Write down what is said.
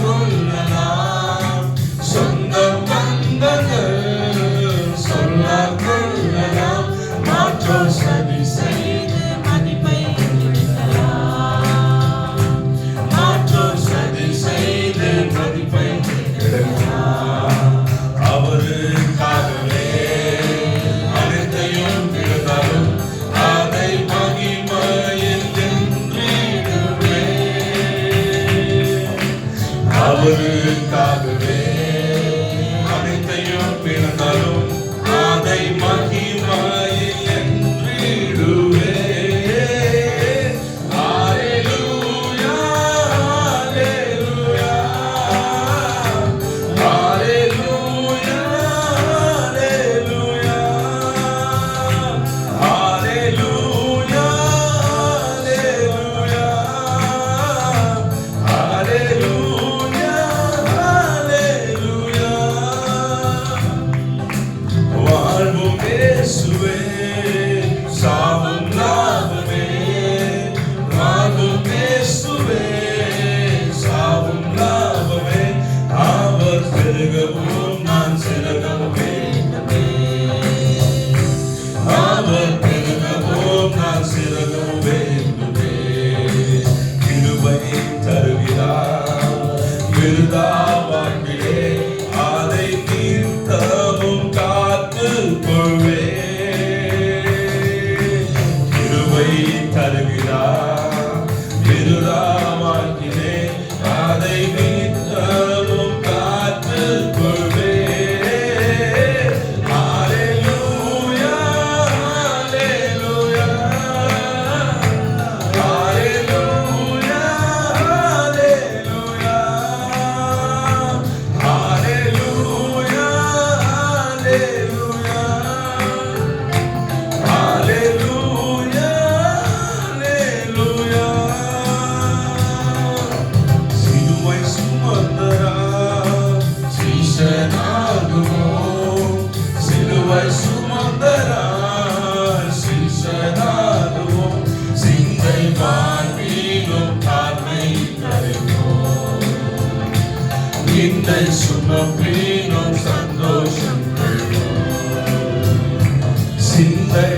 கொள்ளலாம், சொந்தம் பந்தங்கள் சொல்ல கொள்ளலாம், மாற்றோர் சதி செய்து மதிப்பை கெடுக்கலாம், மாற்றோர் சதி செய்து மதிப்பை கெடுக்கலாம். அவருக்காகவே அனைத்தையும் விழுந்தாலும் அதை மகிமையில் என்றிடுவேன். அவருக்காகவே அனைத்தையும் விழுந்தாலும் அதை மகிமையில் என்றிடுவேன். ஹல்லேலூயா, ஹல்லேலூயா, ஹல்லேலூயா, ஹல்லேலூயா, ஹல்லேலூயா, ஹல்லேலூயா, ஹல்லேலூயா. வாழ்வும் இயேசுவே, சாவும் லாபமே. வாழ்வும் இயேசுவே, சாவும் லாபமே. அவர் பெருகவும் நான் சிறகவும் வேண்டுமே. அவர் பெருகவும் நான் சிறகவும் வேண்டுமே. கிருபை தருகிறார் விருதா வாழ்விலே, அதை தீர்த்தமும் காத்துக் கொள்வேன். கிருபை தருகிறார் விருதா வாழ்விலே, அதை தீர்த்தமும் காத்துக் கொள்வேன். ஹல்லேலூயா, ஹல்லேலூயா, ஹல்லேலூயா, ஹல்லேலூயா, ஹல்லேலூயா, ஹல்லேலூயா, ஹல்லேலூயா. சிலுவை சுமந்தரார் சீஷனாகுவோம், சிலுவை சுமந்தரார் சீஷனாகுவோம், சிந்தை வாழ்விலும் தாழ்மை தருவோம், நிந்தை சுமப்பினும் சந்தோஷம் கொள்வோம். சிந்தை